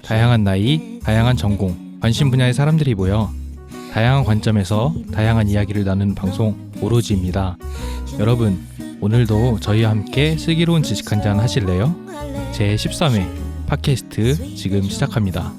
다양한 나이, 다양한 전공, 관심 분야의 사람들이 모여 다양한 관점에서 다양한 이야기를 나누는 방송 오로지입니다. 여러분, 오늘도 저희와 함께 슬기로운 지식 한잔 하실래요? 제 13회 팟캐스트 지금 시작합니다.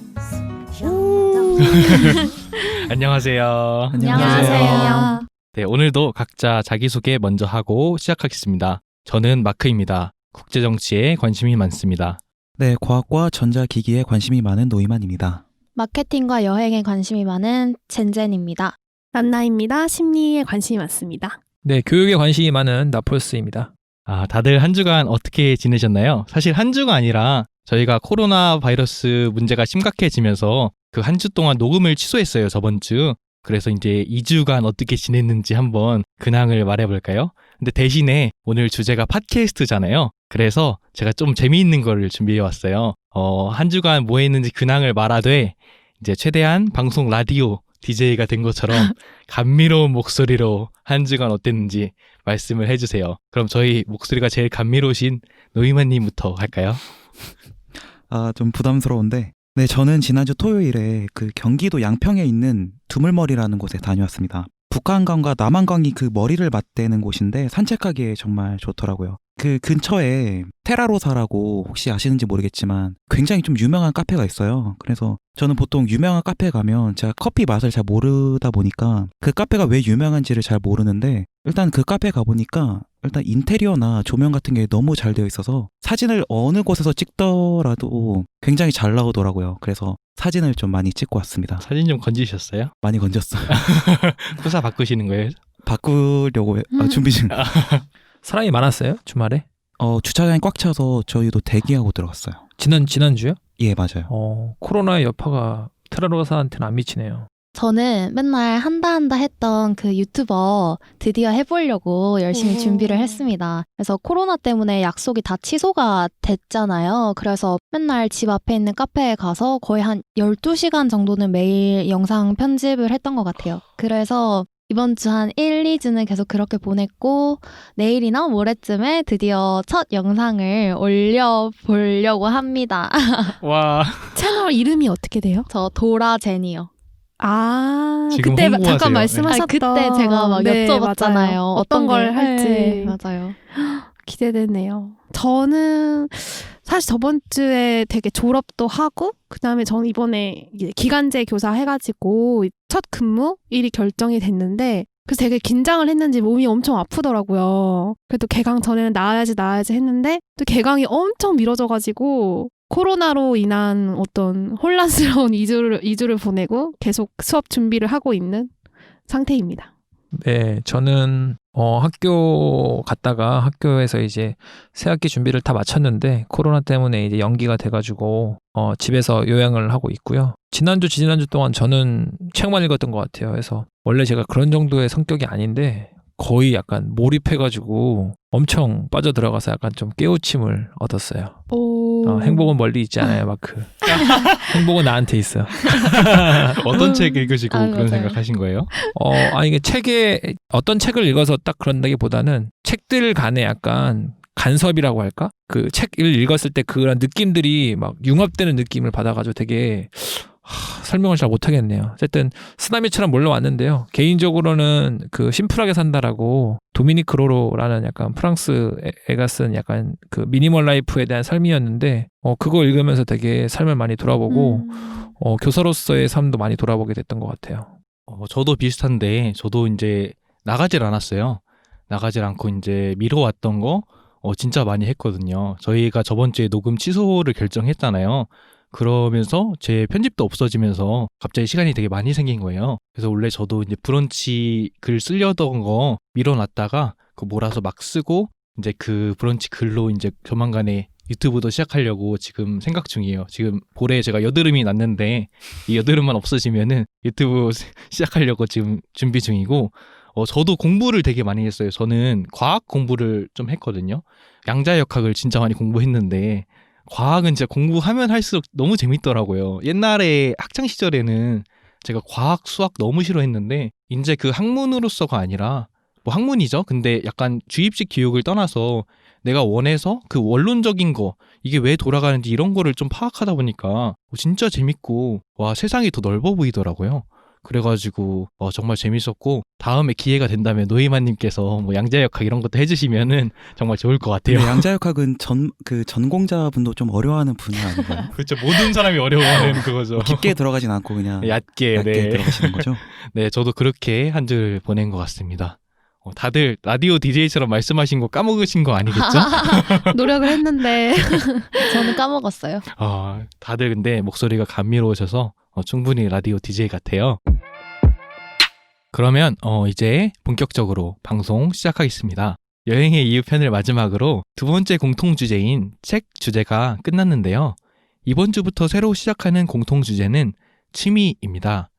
안녕하세요. 안녕하세요. 네, 오늘도 각자 자기소개 먼저 하고 시작하겠습니다. 저는 마크입니다. 국제정치에 관심이 많습니다. 네, 과학과 전자기기에 관심이 많은 노이만입니다. 마케팅과 여행에 관심이 많은 젠젠입니다. 란나입니다. 심리에 관심이 많습니다. 네, 교육에 관심이 많은 나폴스입니다. 다들 한 주간 어떻게 지내셨나요? 사실 한 주가 아니라 저희가 코로나 바이러스 문제가 심각해지면서 그 한 주 동안 녹음을 취소했어요, 저번 주. 그래서 이제 2주간 어떻게 지냈는지 한번 근황을 말해볼까요? 근데 대신에 오늘 주제가 팟캐스트잖아요. 그래서 제가 좀 재미있는 거를 준비해왔어요. 한 주간 뭐 했는지 근황을 말하되 이제 최대한 방송 라디오 DJ가 된 것처럼 감미로운 목소리로 한 주간 어땠는지 말씀을 해주세요. 그럼 저희 목소리가 제일 감미로우신 노이만님부터 할까요? 좀 부담스러운데, 네, 저는 지난주 토요일에 그 경기도 양평에 있는 두물머리라는 곳에 다녀왔습니다. 북한강과 남한강이 그 머리를 맞대는 곳인데 산책하기에 정말 좋더라고요. 그 근처에 테라로사라고 혹시 아시는지 모르겠지만 굉장히 좀 유명한 카페가 있어요. 그래서 저는 보통 유명한 카페 가면 제가 커피 맛을 잘 모르다 보니까 그 카페가 왜 유명한지를 잘 모르는데, 일단 그 카페 가보니까 일단 인테리어나 조명 같은 게 너무 잘 되어 있어서 사진을 어느 곳에서 찍더라도 굉장히 잘 나오더라고요. 그래서 사진을 좀 많이 찍고 왔습니다. 사진 좀 건지셨어요? 많이 건졌어요. 후사 바꾸시는 거예요? 바꾸려고 준비 중. 사람이 많았어요? 주말에? 주차장이 꽉 차서 저희도 대기하고 들어갔어요. 지난주요? 예, 맞아요. 코로나의 여파가 테라로사한테는 안 미치네요. 저는 맨날 한다 했던 그 유튜버 드디어 해보려고 열심히 준비를 했습니다. 그래서 코로나 때문에 약속이 다 취소가 됐잖아요. 그래서 맨날 집 앞에 있는 카페에 가서 거의 한 12시간 정도는 매일 영상 편집을 했던 것 같아요. 그래서 이번 주 한 1, 2주는 계속 그렇게 보냈고, 내일이나 모레쯤에 드디어 첫 영상을 올려보려고 합니다. 와, 채널 이름이 어떻게 돼요? 저 도라제니요. 지금 그때 홍보하세요. 잠깐 말씀하셨던 그때 제가 막 여쭤봤잖아요. 맞아요. 어떤 걸 할지. 네, 맞아요. 기대되네요. 저는 사실 저번 주에 되게 졸업도 하고, 그 다음에 저는 이번에 이제 기간제 교사 해가지고 첫 근무일이 결정이 됐는데, 그래서 되게 긴장을 했는지 몸이 엄청 아프더라고요. 그래도 개강 전에는 나아야지 했는데 또 개강이 엄청 미뤄져가지고 코로나로 인한 어떤 혼란스러운 2주를 보내고 계속 수업 준비를 하고 있는 상태입니다. 네, 저는 학교 갔다가 학교에서 이제 새학기 준비를 다 마쳤는데 코로나 때문에 이제 연기가 돼가지고 집에서 요양을 하고 있고요. 지난주 동안 저는 책만 읽었던 것 같아요. 그래서 원래 제가 그런 정도의 성격이 아닌데 거의 약간 몰입해가지고 엄청 빠져들어가서 약간 좀 깨우침을 얻었어요. 행복은 멀리 있지 않아요, 마크. 행복은 나한테 있어. 어떤 책 읽으시고 그런 맞아요. 생각하신 거예요? 이게 어떤 책을 읽어서 딱 그런다기보다는 책들 간에 약간 간섭이라고 할까? 그 책을 읽었을 때 그런 느낌들이 막 융합되는 느낌을 받아가지고 되게 설명을 잘 못하겠네요. 어쨌든 쓰나미처럼 몰려왔는데요. 개인적으로는 그 심플하게 산다라고 도미니크 로로라는 약간 프랑스 애가 쓴 약간 그 미니멀 라이프에 대한 삶이었는데 그거 읽으면서 되게 삶을 많이 돌아보고 교사로서의 삶도 많이 돌아보게 됐던 것 같아요. 저도 비슷한데 저도 이제 나가질 않았어요. 나가질 않고 이제 미뤄왔던 거 진짜 많이 했거든요. 저희가 저번 주에 녹음 취소를 결정했잖아요. 그러면서 제 편집도 없어지면서 갑자기 시간이 되게 많이 생긴 거예요. 그래서 원래 저도 이제 브런치 글 쓰려던 거 밀어놨다가 그 몰아서 막 쓰고 이제 그 브런치 글로 이제 조만간에 유튜브도 시작하려고 지금 생각 중이에요. 지금 볼에 제가 여드름이 났는데 이 여드름만 없어지면은 유튜브 시작하려고 지금 준비 중이고, 저도 공부를 되게 많이 했어요. 저는 과학 공부를 좀 했거든요. 양자역학을 진짜 많이 공부했는데 과학은 진짜 공부하면 할수록 너무 재밌더라고요. 옛날에 학창 시절에는 제가 과학, 수학 너무 싫어했는데 이제 그 학문으로서가 아니라 뭐 학문이죠. 근데 약간 주입식 교육을 떠나서 내가 원해서 그 원론적인 거 이게 왜 돌아가는지 이런 거를 좀 파악하다 보니까 진짜 재밌고 와 세상이 더 넓어 보이더라고요. 그래가지고 정말 재밌었고 다음에 기회가 된다면 노이만님께서 뭐 양자역학 이런 것도 해주시면은 정말 좋을 것 같아요. 네, 양자역학은 전공자분도 좀 어려워하는 분야 아닌가요? 그렇죠. 모든 사람이 어려워하는 그거죠. 깊게 들어가진 않고 그냥 얕게 네. 들어가시는 거죠? 네, 저도 그렇게 한 줄 보낸 것 같습니다. 다들 라디오 DJ처럼 말씀하신 거 까먹으신 거 아니겠죠? 노력을 했는데 저는 까먹었어요. 다들 근데 목소리가 감미로우셔서 충분히 라디오 DJ 같아요. 그러면 이제 본격적으로 방송 시작하겠습니다. 여행의 이유 편을 마지막으로 두 번째 공통 주제인 책 주제가 끝났는데요. 이번 주부터 새로 시작하는 공통 주제는 취미입니다.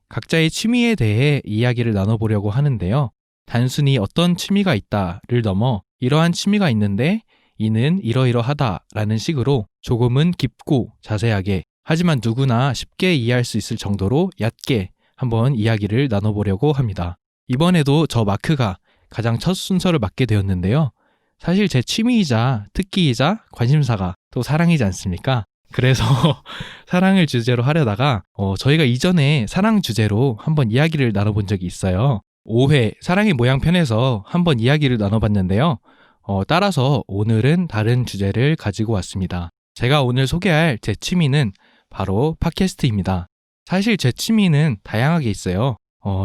각자의 취미에 대해 이야기를 나눠보려고 하는데요. 단순히 어떤 취미가 있다를 넘어 이러한 취미가 있는데 이는 이러이러하다라는 식으로 조금은 깊고 자세하게 하지만 누구나 쉽게 이해할 수 있을 정도로 얕게 한번 이야기를 나눠보려고 합니다. 이번에도 저 마크가 가장 첫 순서를 맡게 되었는데요. 사실 제 취미이자 특기이자 관심사가 또 사랑이지 않습니까? 그래서 사랑을 주제로 하려다가 저희가 이전에 사랑 주제로 한번 이야기를 나눠본 적이 있어요. 5회 사랑의 모양 편에서 한번 이야기를 나눠봤는데요. 따라서 오늘은 다른 주제를 가지고 왔습니다. 제가 오늘 소개할 제 취미는 바로 팟캐스트입니다. 사실 제 취미는 다양하게 있어요.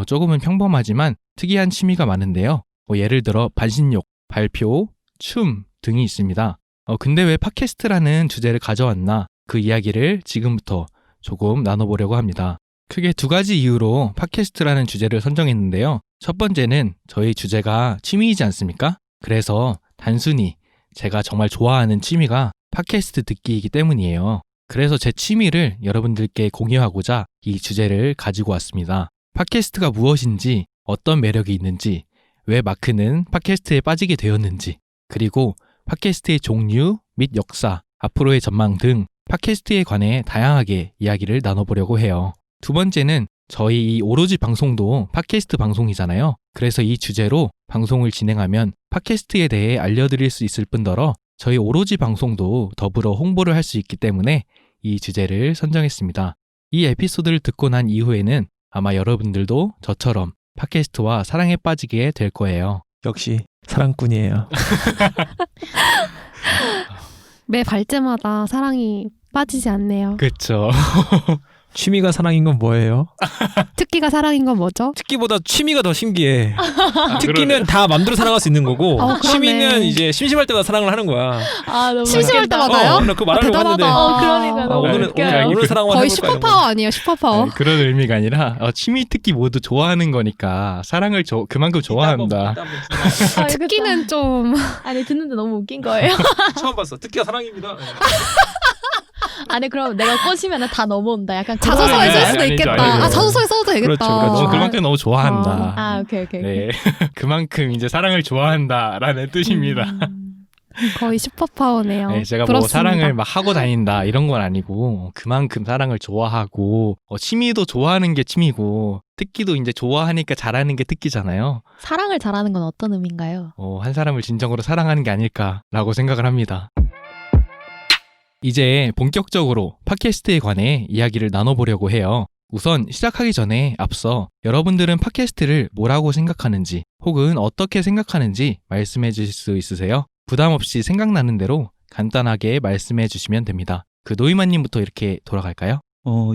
조금은 평범하지만 특이한 취미가 많은데요. 예를 들어 반신욕, 발표, 춤 등이 있습니다. 근데 왜 팟캐스트라는 주제를 가져왔나? 그 이야기를 지금부터 조금 나눠보려고 합니다. 크게 두 가지 이유로 팟캐스트라는 주제를 선정했는데요. 첫 번째는 저희 주제가 취미이지 않습니까? 그래서 단순히 제가 정말 좋아하는 취미가 팟캐스트 듣기이기 때문이에요. 그래서 제 취미를 여러분들께 공유하고자 이 주제를 가지고 왔습니다. 팟캐스트가 무엇인지, 어떤 매력이 있는지, 왜 마크는 팟캐스트에 빠지게 되었는지, 그리고 팟캐스트의 종류 및 역사, 앞으로의 전망 등 팟캐스트에 관해 다양하게 이야기를 나눠보려고 해요. 두 번째는 저희 이 오로지 방송도 팟캐스트 방송이잖아요. 그래서 이 주제로 방송을 진행하면 팟캐스트에 대해 알려드릴 수 있을 뿐더러 저희 오로지 방송도 더불어 홍보를 할 수 있기 때문에 이 주제를 선정했습니다. 이 에피소드를 듣고 난 이후에는 아마 여러분들도 저처럼 팟캐스트와 사랑에 빠지게 될 거예요. 역시 사랑꾼이에요. 매 발제마다 사랑이 빠지지 않네요. 그렇죠. 취미가 사랑인 건 뭐예요? 특기가 사랑인 건 뭐죠? 특기보다 취미가 더 신기해. 특기는 그러네. 다 맘대로 살아갈 수 있는 거고 그러네. 취미는 이제 심심할 때마다 사랑을 하는 거야. 너무 심심할 웃긴다. 때마다요? 나 그거 말하려고 대단하다. 했는데 그러니까 너무 웃겨요. 오늘 사랑만 거의 해볼까, 슈퍼파워 아니에요, 슈퍼파워. 그런 의미가 아니라 취미 특기 모두 좋아하는 거니까 사랑을 그만큼 좋아한다. 특기는 좀 아니 듣는데 너무 웃긴 거예요. 처음 봤어. 특기가 사랑입니다. 아니 그럼 내가 꼬시면 다 넘어온다. 약간 자소서에 아니, 쓸 아니, 수도 아니죠, 있겠다. 아니죠. 자소서에 써도 되겠다. 그렇죠, 그렇죠. 그만큼 너무 좋아한다. 오케이. 네, 그만큼 이제 사랑을 좋아한다라는 뜻입니다. 거의 슈퍼파워네요. 네, 제가 부럽습니다. 사랑을 막 하고 다닌다 이런 건 아니고 그만큼 사랑을 좋아하고 취미도 좋아하는 게 취미고 특기도 이제 좋아하니까 잘하는 게 특기잖아요. 사랑을 잘하는 건 어떤 의미인가요? 한 사람을 진정으로 사랑하는 게 아닐까라고 생각을 합니다. 이제 본격적으로 팟캐스트에 관해 이야기를 나눠보려고 해요. 우선 시작하기 전에 앞서 여러분들은 팟캐스트를 뭐라고 생각하는지 혹은 어떻게 생각하는지 말씀해 주실 수 있으세요? 부담 없이 생각나는 대로 간단하게 말씀해 주시면 됩니다. 노이만님부터 이렇게 돌아갈까요?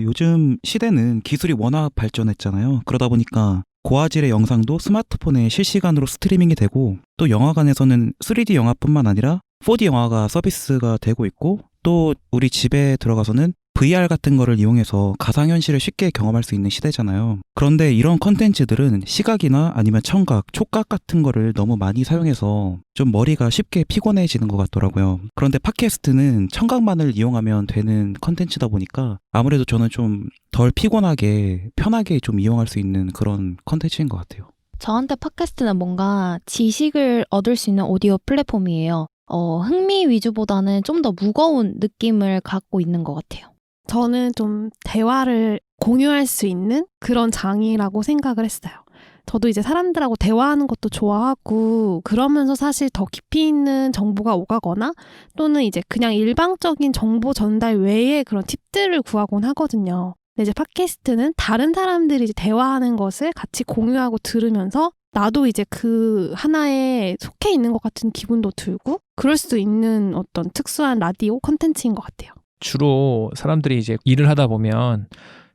요즘 시대는 기술이 워낙 발전했잖아요. 그러다 보니까 고화질의 영상도 스마트폰에 실시간으로 스트리밍이 되고 또 영화관에서는 3D 영화뿐만 아니라 4D 영화가 서비스가 되고 있고 또 우리 집에 들어가서는 VR 같은 거를 이용해서 가상현실을 쉽게 경험할 수 있는 시대잖아요. 그런데 이런 컨텐츠들은 시각이나 아니면 청각, 촉각 같은 거를 너무 많이 사용해서 좀 머리가 쉽게 피곤해지는 것 같더라고요. 그런데 팟캐스트는 청각만을 이용하면 되는 컨텐츠다 보니까 아무래도 저는 좀 덜 피곤하게 편하게 좀 이용할 수 있는 그런 컨텐츠인 것 같아요. 저한테 팟캐스트는 뭔가 지식을 얻을 수 있는 오디오 플랫폼이에요. 흥미 위주보다는 좀 더 무거운 느낌을 갖고 있는 것 같아요. 저는 좀 대화를 공유할 수 있는 그런 장이라고 생각을 했어요. 저도 이제 사람들하고 대화하는 것도 좋아하고 그러면서 사실 더 깊이 있는 정보가 오가거나 또는 이제 그냥 일방적인 정보 전달 외에 그런 팁들을 구하곤 하거든요. 근데 이제 팟캐스트는 다른 사람들이 이제 대화하는 것을 같이 공유하고 들으면서 나도 이제 그 하나에 속해 있는 것 같은 기분도 들고 그럴 수 있는 어떤 특수한 라디오 콘텐츠인 것 같아요. 주로 사람들이 이제 일을 하다 보면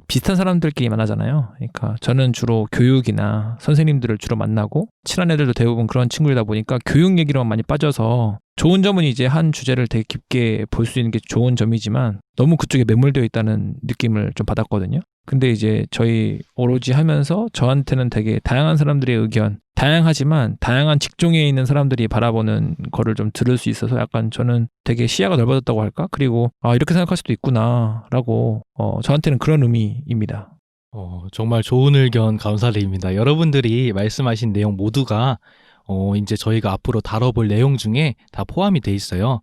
비슷한 사람들끼리 만나잖아요. 그러니까 저는 주로 교육이나 선생님들을 주로 만나고 친한 애들도 대부분 그런 친구이다 보니까 교육 얘기로만 많이 빠져서 좋은 점은 이제 한 주제를 되게 깊게 볼 수 있는 게 좋은 점이지만 너무 그쪽에 매몰되어 있다는 느낌을 좀 받았거든요. 근데 이제 저희 오로지 하면서 저한테는 되게 다양한 사람들의 의견, 다양하지만 다양한 직종에 있는 사람들이 바라보는 거를 좀 들을 수 있어서 약간 저는 되게 시야가 넓어졌다고 할까? 그리고 이렇게 생각할 수도 있구나라고 저한테는 그런 의미입니다. 정말 좋은 의견 감사드립니다. 여러분들이 말씀하신 내용 모두가 이제 저희가 앞으로 다뤄볼 내용 중에 다 포함이 돼 있어요.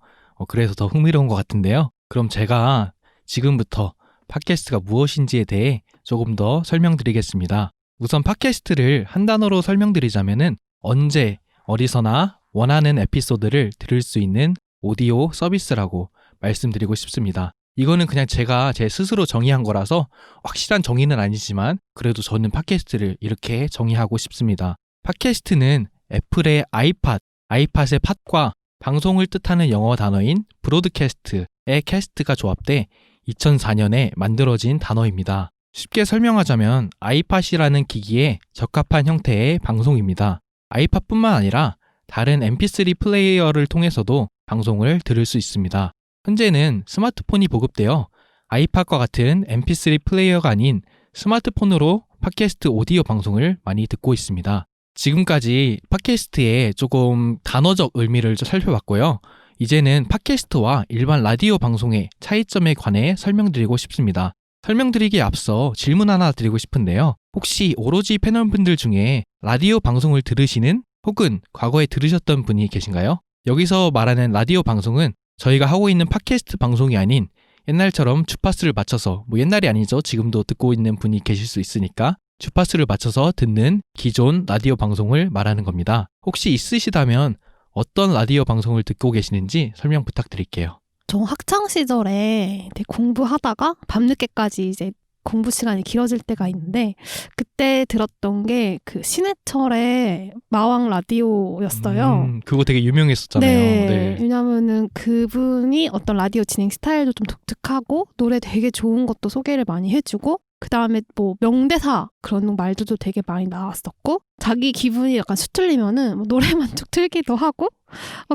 그래서 더 흥미로운 것 같은데요. 그럼 제가 지금부터 팟캐스트가 무엇인지에 대해 조금 더 설명드리겠습니다. 우선 팟캐스트를 한 단어로 설명드리자면은 언제, 어디서나 원하는 에피소드를 들을 수 있는 오디오 서비스라고 말씀드리고 싶습니다. 이거는 그냥 제가 제 스스로 정의한 거라서 확실한 정의는 아니지만 그래도 저는 팟캐스트를 이렇게 정의하고 싶습니다. 팟캐스트는 애플의 아이팟의 팟과 방송을 뜻하는 영어 단어인 브로드캐스트의 캐스트가 조합돼 2004년에 만들어진 단어입니다. 쉽게 설명하자면 아이팟이라는 기기에 적합한 형태의 방송입니다. 아이팟뿐만 아니라 다른 mp3 플레이어를 통해서도 방송을 들을 수 있습니다. 현재는 스마트폰이 보급되어 아이팟과 같은 mp3 플레이어가 아닌 스마트폰으로 팟캐스트 오디오 방송을 많이 듣고 있습니다. 지금까지 팟캐스트의 조금 단어적 의미를 좀 살펴봤고요. 이제는 팟캐스트와 일반 라디오 방송의 차이점에 관해 설명드리고 싶습니다. 설명드리기에 앞서 질문 하나 드리고 싶은데요. 혹시 오로지 패널분들 중에 라디오 방송을 들으시는 혹은 과거에 들으셨던 분이 계신가요? 여기서 말하는 라디오 방송은 저희가 하고 있는 팟캐스트 방송이 아닌 옛날처럼 주파수를 맞춰서 옛날이 아니죠. 지금도 듣고 있는 분이 계실 수 있으니까 주파수를 맞춰서 듣는 기존 라디오 방송을 말하는 겁니다. 혹시 있으시다면 어떤 라디오 방송을 듣고 계시는지 설명 부탁드릴게요. 저 학창 시절에 이제 공부하다가 밤늦게까지 이제 공부 시간이 길어질 때가 있는데 그때 들었던 게 그 신해철의 마왕 라디오였어요. 그거 되게 유명했었잖아요. 네. 왜냐면은 그분이 어떤 라디오 진행 스타일도 좀 독특하고 노래 되게 좋은 것도 소개를 많이 해주고 그 다음에 뭐 명대사 그런 말들도 되게 많이 나왔었고 자기 기분이 약간 수틀리면은 뭐 노래만 쭉 틀기도 하고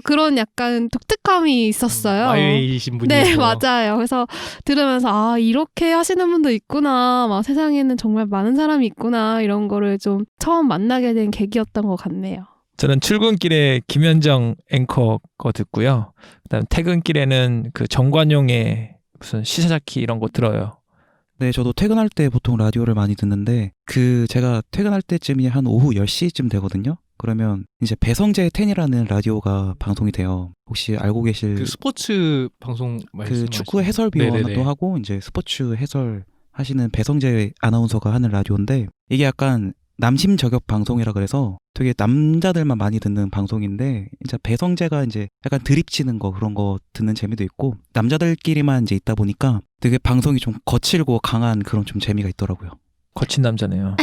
그런 약간 독특함이 있었어요. 마이웨이이신 분이요. 네, 맞아요. 그래서 들으면서 이렇게 하시는 분도 있구나. 막 세상에는 정말 많은 사람이 있구나. 이런 거를 좀 처음 만나게 된 계기였던 것 같네요. 저는 출근길에 김현정 앵커 거 듣고요. 그다음 퇴근길에는 그 정관용의 무슨 시사자키 이런 거 들어요. 네, 저도 퇴근할 때 보통 라디오를 많이 듣는데 제가 퇴근할 때쯤이 한 오후 10시쯤 되거든요. 그러면 이제 배성재 10이라는 라디오가 방송이 돼요. 혹시 알고 계실 그 스포츠 방송 그 축구 해설위원도 하고 이제 스포츠 해설 하시는 배성재 아나운서가 하는 라디오인데 이게 약간 남심 저격 방송이라 그래서 되게 남자들만 많이 듣는 방송인데 이제 배성재가 이제 약간 드립 치는 거 그런 거 듣는 재미도 있고 남자들끼리만 이제 있다 보니까 되게 방송이 좀 거칠고 강한 그런 좀 재미가 있더라고요. 거친 남자네요.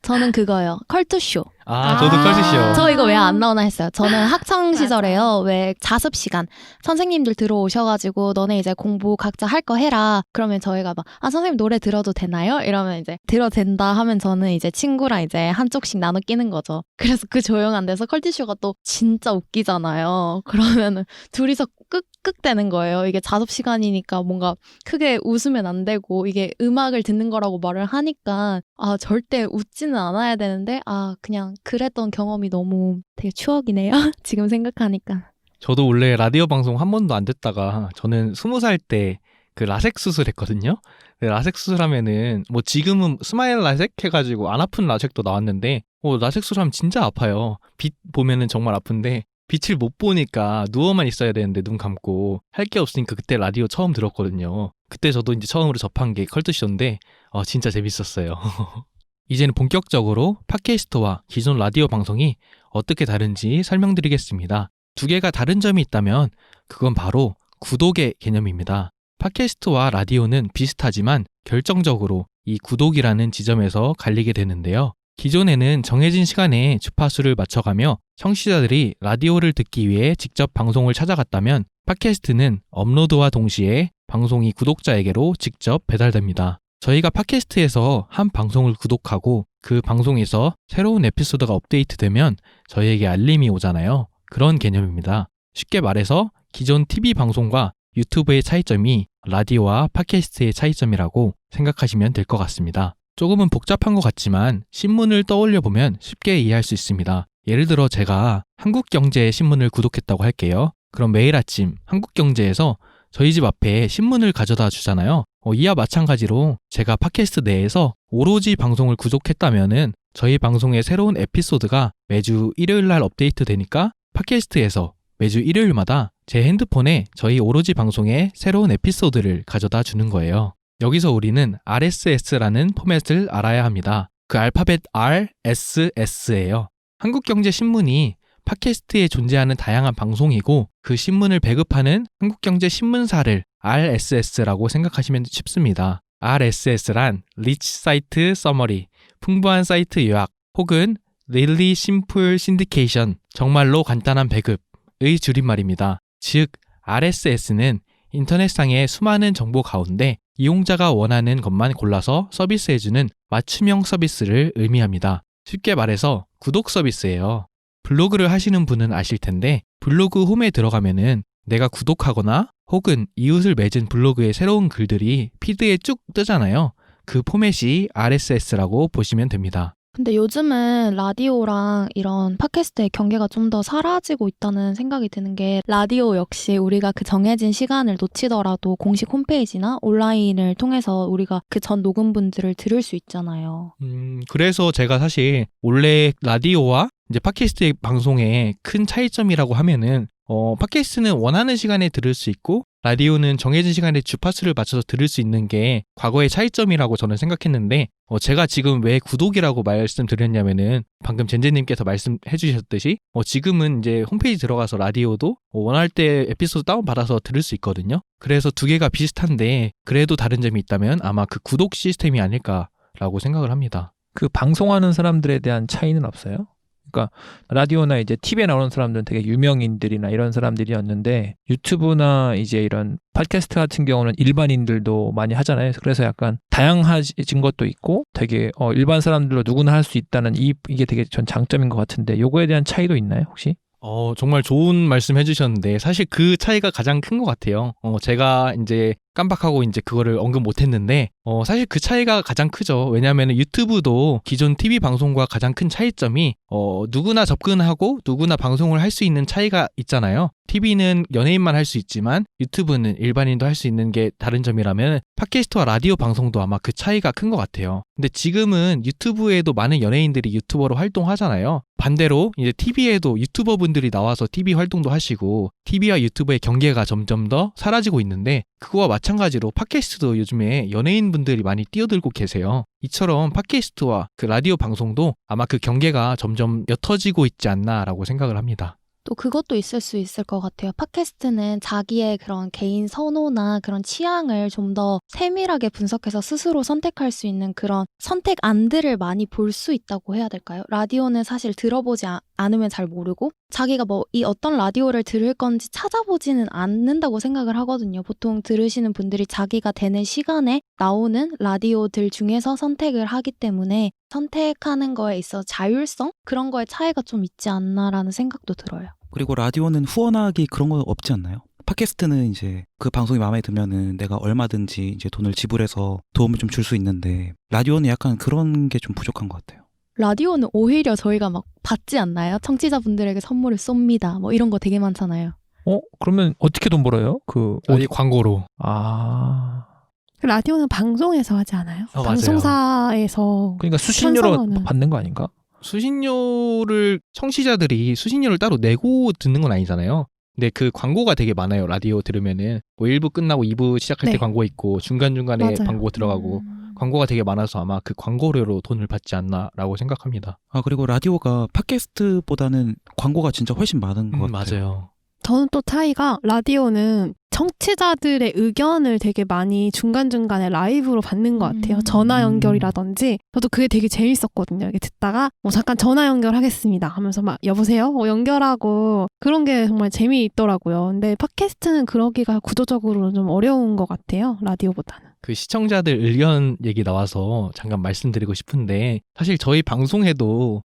저는 그거요. 컬투쇼. 저도 컬투쇼. 저 이거 왜 안 나오나 했어요. 저는 학창 시절에요. 왜 자습 시간 선생님들 들어오셔가지고 너네 이제 공부 각자 할 거 해라. 그러면 저희가 막 선생님 노래 들어도 되나요? 이러면 이제 들어도 된다 하면 저는 이제 친구랑 이제 한쪽씩 나눠 끼는 거죠. 그래서 그 조용한 데서 컬투쇼가 또 진짜 웃기잖아요. 그러면은 둘이서 끄끄대는 거예요. 이게 자습 시간이니까 뭔가 크게 웃으면 안 되고 이게 음악을 듣는 거라고 말을 하니까 절대 웃지는 않아야 되는데 그냥 그랬던 경험이 너무 되게 추억이네요. 지금 생각하니까. 저도 원래 라디오 방송 한 번도 안 듣다가 저는 20살 때 그 라섹 수술했거든요. 라섹 수술하면은 뭐 지금은 스마일 라섹 해가지고 안 아픈 라섹도 나왔는데 라섹 수술하면 진짜 아파요. 빛 보면은 정말 아픈데 빛을 못 보니까 누워만 있어야 되는데 눈 감고 할 게 없으니까 그때 라디오 처음 들었거든요. 그때 저도 이제 처음으로 접한 게 컬투쇼인데 진짜 재밌었어요. 이제는 본격적으로 팟캐스트와 기존 라디오 방송이 어떻게 다른지 설명드리겠습니다. 두 개가 다른 점이 있다면 그건 바로 구독의 개념입니다. 팟캐스트와 라디오는 비슷하지만 결정적으로 이 구독이라는 지점에서 갈리게 되는데요. 기존에는 정해진 시간에 주파수를 맞춰가며 청취자들이 라디오를 듣기 위해 직접 방송을 찾아갔다면 팟캐스트는 업로드와 동시에 방송이 구독자에게로 직접 배달됩니다. 저희가 팟캐스트에서 한 방송을 구독하고 그 방송에서 새로운 에피소드가 업데이트되면 저희에게 알림이 오잖아요. 그런 개념입니다. 쉽게 말해서 기존 TV 방송과 유튜브의 차이점이 라디오와 팟캐스트의 차이점이라고 생각하시면 될 것 같습니다. 조금은 복잡한 것 같지만 신문을 떠올려 보면 쉽게 이해할 수 있습니다. 예를 들어 제가 한국경제 신문을 구독했다고 할게요. 그럼 매일 아침 한국경제에서 저희 집 앞에 신문을 가져다 주잖아요. 이와 마찬가지로 제가 팟캐스트 내에서 오로지 방송을 구독했다면은 저희 방송의 새로운 에피소드가 매주 일요일 날 업데이트 되니까 팟캐스트에서 매주 일요일마다 제 핸드폰에 저희 오로지 방송의 새로운 에피소드를 가져다 주는 거예요. 여기서 우리는 RSS라는 포맷을 알아야 합니다. 그 알파벳 RSS예요. 한국경제신문이 팟캐스트에 존재하는 다양한 방송이고 그 신문을 배급하는 한국경제신문사를 RSS라고 생각하시면 쉽습니다. RSS란 Rich Site Summary, 풍부한 사이트 요약 혹은 Really Simple Syndication, 정말로 간단한 배급의 줄임말입니다. 즉, RSS는 인터넷상의 수많은 정보 가운데 이용자가 원하는 것만 골라서 서비스해주는 맞춤형 서비스를 의미합니다. 쉽게 말해서 구독 서비스예요. 블로그를 하시는 분은 아실 텐데 블로그 홈에 들어가면은 내가 구독하거나 혹은 이웃을 맺은 블로그의 새로운 글들이 피드에 쭉 뜨잖아요. 그 포맷이 RSS라고 보시면 됩니다. 근데 요즘은 라디오랑 이런 팟캐스트의 경계가 좀 더 사라지고 있다는 생각이 드는 게 라디오 역시 우리가 그 정해진 시간을 놓치더라도 공식 홈페이지나 온라인을 통해서 우리가 그 전 녹음분들을 들을 수 있잖아요. 그래서 제가 사실 원래 라디오와 이제 팟캐스트의 방송의 큰 차이점이라고 하면은 팟캐스트는 원하는 시간에 들을 수 있고 라디오는 정해진 시간에 주파수를 맞춰서 들을 수 있는 게 과거의 차이점이라고 저는 생각했는데 제가 지금 왜 구독이라고 말씀드렸냐면은 방금 젠제님께서 말씀해 주셨듯이 지금은 이제 홈페이지 들어가서 라디오도 원할 때 에피소드 다운받아서 들을 수 있거든요. 그래서 두 개가 비슷한데 그래도 다른 점이 있다면 아마 그 구독 시스템이 아닐까라고 생각을 합니다. 그 방송하는 사람들에 대한 차이는 없어요? 그러니까 라디오나 이제 TV에 나오는 사람들은 되게 유명인들이나 이런 사람들이었는데 유튜브나 이제 이런 팟캐스트 같은 경우는 일반인들도 많이 하잖아요. 그래서 약간 다양해진 것도 있고 되게 일반 사람들로 누구나 할 수 있다는 이게 되게 전 장점인 것 같은데 요거에 대한 차이도 있나요 혹시? 정말 좋은 말씀 해주셨는데 사실 그 차이가 가장 큰 것 같아요. 제가 이제 깜빡하고 이제 그거를 언급 못했는데 사실 그 차이가 가장 크죠. 왜냐하면 유튜브도 기존 TV 방송과 가장 큰 차이점이 누구나 접근하고 누구나 방송을 할 수 있는 차이가 있잖아요. TV는 연예인만 할 수 있지만 유튜브는 일반인도 할 수 있는 게 다른 점이라면 팟캐스트와 라디오 방송도 아마 그 차이가 큰 것 같아요. 근데 지금은 유튜브에도 많은 연예인들이 유튜버로 활동하잖아요. 반대로 이제 TV에도 유튜버 분들이 나와서 TV 활동도 하시고 TV와 유튜브의 경계가 점점 더 사라지고 있는데 그거와 마찬가지로 팟캐스트도 요즘에 연예인 분들이 많이 뛰어들고 계세요. 이처럼 팟캐스트와 그 라디오 방송도 아마 그 경계가 점점 옅어지고 있지 않나라고 생각을 합니다. 또 그것도 있을 수 있을 것 같아요. 팟캐스트는 자기의 그런 개인 선호나 그런 취향을 좀 더 세밀하게 분석해서 스스로 선택할 수 있는 그런 선택안들을 많이 볼 수 있다고 해야 될까요? 라디오는 사실 들어보지 않으면 잘 모르고 자기가 이 어떤 라디오를 들을 건지 찾아보지는 않는다고 생각을 하거든요. 보통 들으시는 분들이 자기가 되는 시간에 나오는 라디오들 중에서 선택을 하기 때문에 선택하는 거에 있어 자율성? 그런 거에 차이가 좀 있지 않나라는 생각도 들어요. 그리고 라디오는 후원하기 그런 거 없지 않나요? 팟캐스트는 이제 그 방송이 마음에 들면은 내가 얼마든지 이제 돈을 지불해서 도움을 좀 줄 수 있는데 라디오는 약간 그런 게 좀 부족한 것 같아요. 라디오는 오히려 저희가 막 받지 않나요? 청취자분들에게 선물을 쏩니다. 뭐 이런 거 되게 많잖아요. 그러면 어떻게 돈 벌어요? 어디 광고로. 라디오는 방송에서 하지 않아요? 맞아요. 방송사에서 그러니까 수신료로 편성하는. 받는 거 아닌가? 청취자들이 수신료를 따로 내고 듣는 건 아니잖아요. 근데 그 광고가 되게 많아요. 라디오 들으면은 뭐 1부 끝나고 2부 시작할 때 네. 광고 있고 중간중간에 맞아요. 광고 들어가고 광고가 되게 많아서 아마 그 광고료로 돈을 받지 않나라고 생각합니다. 아, 그리고 라디오가 팟캐스트보다는 광고가 진짜 훨씬 많은 것 같아요. 맞아요. 저는 또 차이가 라디오는 청취자들의 의견을 되게 많이 중간중간에 라이브로 받는 것 같아요. 전화 연결이라든지 저도 그게 되게 재밌었거든요. 이렇게 듣다가 잠깐 전화 연결하겠습니다 하면서 막 여보세요? 연결하고 그런 게 정말 재미있더라고요. 근데 팟캐스트는 그러기가 구조적으로 좀 어려운 것 같아요. 라디오보다는. 그 시청자들 의견 얘기 나와서 잠깐 말씀드리고 싶은데 사실 저희 방송에도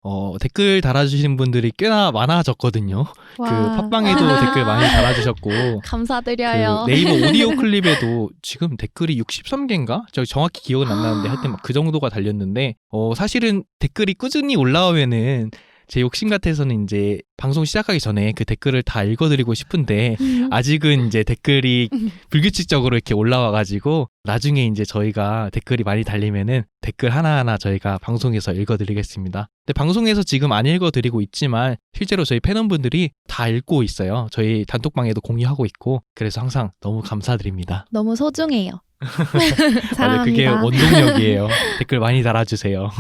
댓글 달아주신 분들이 꽤나 많아졌거든요. 그 팟빵에도 댓글 많이 달아주셨고 감사드려요. 그 네이버 오디오 클립에도 지금 댓글이 63개인가? 저 정확히 기억은 안 나는데 하여튼 막 그 정도가 달렸는데 사실은 댓글이 꾸준히 올라오면은 제 욕심 같아서는 이제 방송 시작하기 전에 그 댓글을 다 읽어드리고 싶은데 아직은 이제 댓글이 불규칙적으로 이렇게 올라와가지고 나중에 이제 저희가 댓글이 많이 달리면은 댓글 하나하나 저희가 방송에서 읽어드리겠습니다. 근데 방송에서 지금 안 읽어드리고 있지만 실제로 저희 팬원분들이 다 읽고 있어요. 저희 단톡방에도 공유하고 있고 그래서 항상 너무 감사드립니다. 너무 소중해요. 맞아요. 그게 사랑합니다. 원동력이에요. 댓글 많이 달아주세요.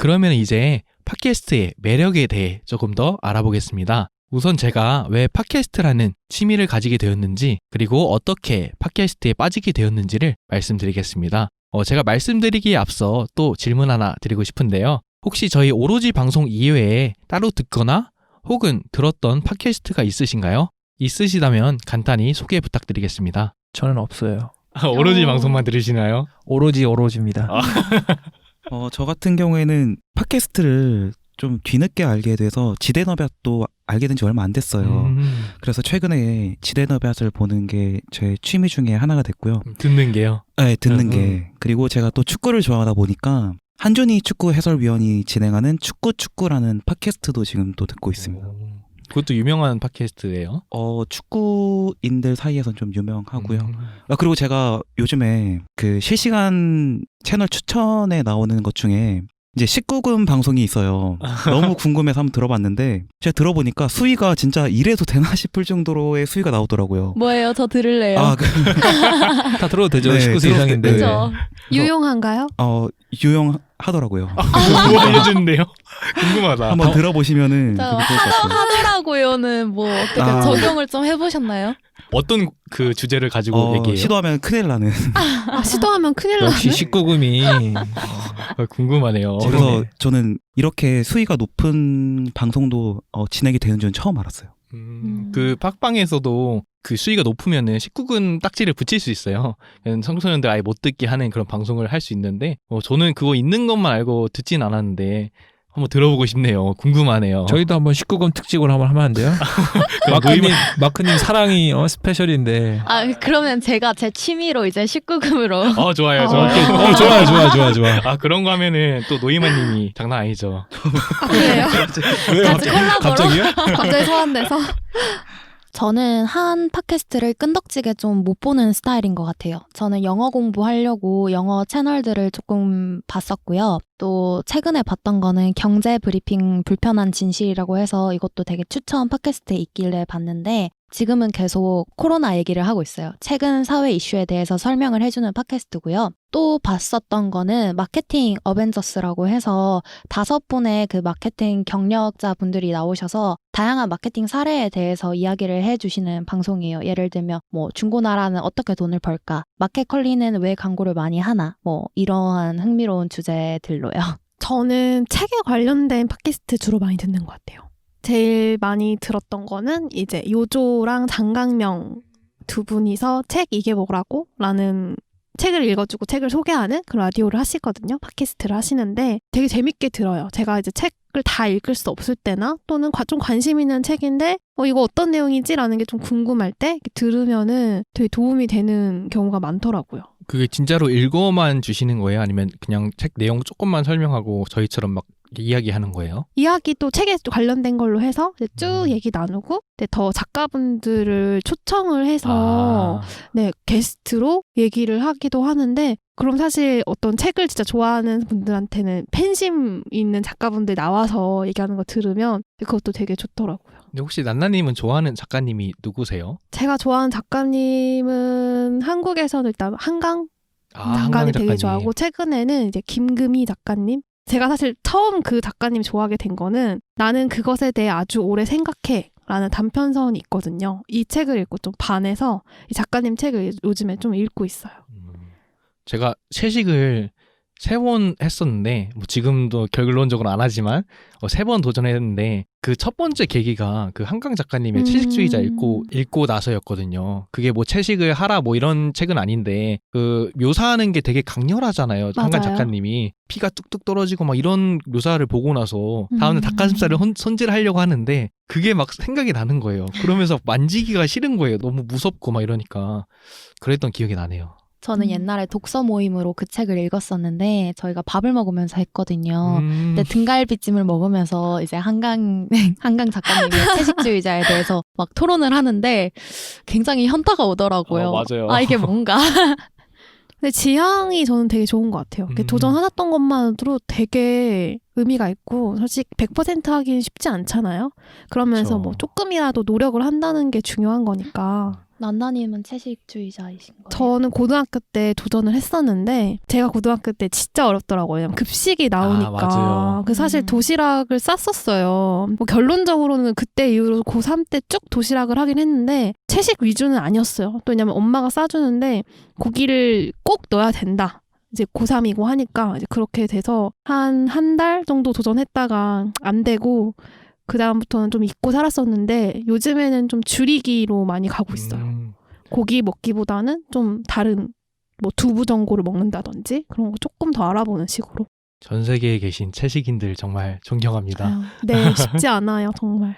그러면 이제 팟캐스트의 매력에 대해 조금 더 알아보겠습니다. 우선 제가 왜 팟캐스트라는 취미를 가지게 되었는지 그리고 어떻게 팟캐스트에 빠지게 되었는지를 말씀드리겠습니다. 제가 말씀드리기에 앞서 또 질문 하나 드리고 싶은데요. 혹시 저희 오로지 방송 이외에 따로 듣거나 혹은 들었던 팟캐스트가 있으신가요? 있으시다면 간단히 소개 부탁드리겠습니다. 저는 없어요. 오로지 방송만 들으시나요? 오로지입니다. 저 같은 경우에는 팟캐스트를 좀 뒤늦게 알게 돼서 지대너볕도 알게 된 지 얼마 안 됐어요. 그래서 최근에 지대너볕을 보는 게 제 취미 중에 하나가 됐고요. 듣는 게요? 네, 듣는 게. 그리고 제가 또 축구를 좋아하다 보니까 한준희 축구 해설위원이 진행하는 축구라는 팟캐스트도 지금 또 듣고 있습니다. 그것도 유명한 팟캐스트예요? 축구인들 사이에선 좀 유명하고요. 그리고 제가 요즘에 그 실시간 채널 추천에 나오는 것 중에 이제 19금 방송이 있어요. 너무 궁금해서 한번 들어봤는데 제가 들어보니까 수위가 진짜 이래도 되나 싶을 정도로의 수위가 나오더라고요. 뭐예요? 저 들을래요. 다 들어도 되죠. 네, 19세 들어도 이상인데. 그죠? 유용한가요? 유용하더라고요. 뭐 알려주는데요? 궁금하다. 한번 들어보시면은 저 되게 좋을 것 같아요. 하더라고요는 뭐 어떻게 아. 적용을 좀 해보셨나요? 어떤 그 주제를 가지고 얘기해요? 시도하면 큰일 나는. 시도하면 큰일 나네. 역시 19금이 궁금하네요. 그래서 저는 이렇게 수위가 높은 방송도 진행이 되는 줄은 처음 알았어요. 그 팟빵에서도 그 수위가 높으면은 19금 딱지를 붙일 수 있어요. 청소년들 아예 못 듣게 하는 그런 방송을 할 수 있는데 저는 그거 있는 것만 알고 듣진 않았는데 한번 들어보고 싶네요. 궁금하네요. 저희도 한번 19금 특집을 한번 하면 안 돼요? 마크님 사랑이 스페셜인데. 그러면 제가 제 취미로 이제 19금으로 좋아요. 좋아. 그런 거 하면은 또 노이만님이 장난 아니죠. 그래요? 왜 같이 콜라보로? 갑자기요? 갑자기 소환돼서. 저는 한 팟캐스트를 끈덕지게 좀 못 보는 스타일인 것 같아요. 저는 영어 공부하려고 영어 채널들을 조금 봤었고요. 또 최근에 봤던 거는 경제 브리핑 불편한 진실이라고 해서 이것도 되게 추천 팟캐스트에 있길래 봤는데 지금은 계속 코로나 얘기를 하고 있어요. 최근 사회 이슈에 대해서 설명을 해주는 팟캐스트고요. 또 봤었던 거는 마케팅 어벤져스라고 해서 5분의 그 마케팅 경력자 분들이 나오셔서 다양한 마케팅 사례에 대해서 이야기를 해주시는 방송이에요. 예를 들면 뭐 중고나라는 어떻게 돈을 벌까? 마켓컬리는 왜 광고를 많이 하나? 뭐 이러한 흥미로운 주제들로요. 저는 책에 관련된 팟캐스트 주로 많이 듣는 것 같아요. 제일 많이 들었던 거는 이제 요조랑 장강명 두 분이서 책 이게 뭐라고? 라는 책을 읽어주고 책을 소개하는 그 라디오를 하시거든요. 팟캐스트를 하시는데 되게 재밌게 들어요. 제가 이제 책을 다 읽을 수 없을 때나 또는 좀 관심 있는 책인데 이거 어떤 내용이지? 라는 게 좀 궁금할 때 들으면은 되게 도움이 되는 경우가 많더라고요. 그게 진짜로 읽어만 주시는 거예요? 아니면 그냥 책 내용 조금만 설명하고 저희처럼 막 이야기하는 거예요? 이야기 또 책에 관련된 걸로 해서 이제 쭉 얘기 나누고 더 작가분들을 초청을 해서 네, 게스트로 얘기를 하기도 하는데 그럼 사실 어떤 책을 진짜 좋아하는 분들한테는 팬심 있는 작가분들 나와서 얘기하는 거 들으면 그것도 되게 좋더라고요. 근데 혹시 난나님은 좋아하는 작가님이 누구세요? 제가 좋아하는 작가님은 한국에서는 일단 한강 작가님 되게 좋아하고 최근에는 이제 김금희 작가님. 제가 사실 처음 그 작가님 좋아하게 된 거는 나는 그것에 대해 아주 오래 생각해 라는 단편선이 있거든요. 이 책을 읽고 좀 반해서 이 작가님 책을 요즘에 좀 읽고 있어요. 제가 채식을 3번 했었는데 뭐 지금도 결론적으로 안 하지만 3번 도전했는데 그 첫 번째 계기가 그 한강 작가님의 채식주의자 읽고 나서였거든요. 그게 뭐 채식을 하라 뭐 이런 책은 아닌데 그 묘사하는 게 되게 강렬하잖아요. 한강 맞아요. 작가님이 피가 뚝뚝 떨어지고 막 이런 묘사를 보고 나서 다음에 닭가슴살을 손질하려고 하는데 그게 막 생각이 나는 거예요. 그러면서 만지기가 싫은 거예요. 너무 무섭고 막 이러니까 그랬던 기억이 나네요. 저는 옛날에 독서 모임으로 그 책을 읽었었는데 저희가 밥을 먹으면서 했거든요. 근데 등갈비찜을 먹으면서 이제 한강 작가님의 채식주의자에 대해서 막 토론을 하는데 굉장히 현타가 오더라고요. 맞아요. 아, 이게 뭔가. 근데 지향이 저는 되게 좋은 것 같아요. 도전하셨던 것만으로 되게 의미가 있고 사실 100% 하기는 쉽지 않잖아요. 그러면서 그렇죠. 뭐 조금이라도 노력을 한다는 게 중요한 거니까. 난나님은 채식주의자이신 거예요? 저는 고등학교 때 도전을 했었는데 제가 고등학교 때 진짜 어렵더라고요. 왜냐면 급식이 나오니까. 맞아요. 그 사실 도시락을 쌌었어요. 뭐 결론적으로는 그때 이후로 고3 때 쭉 도시락을 하긴 했는데 채식 위주는 아니었어요. 또 왜냐면 엄마가 싸주는데 고기를 꼭 넣어야 된다. 이제 고3이고 하니까 이제 그렇게 돼서 한 달 정도 도전했다가 안 되고 그 다음부터는 좀 잊고 살았었는데 요즘에는 좀 줄이기로 많이 가고 있어요. 고기 먹기보다는 좀 다른 뭐 두부 전골을 먹는다든지 그런 거 조금 더 알아보는 식으로. 전 세계에 계신 채식인들 정말 존경합니다. 아유, 네, 쉽지 않아요, 정말.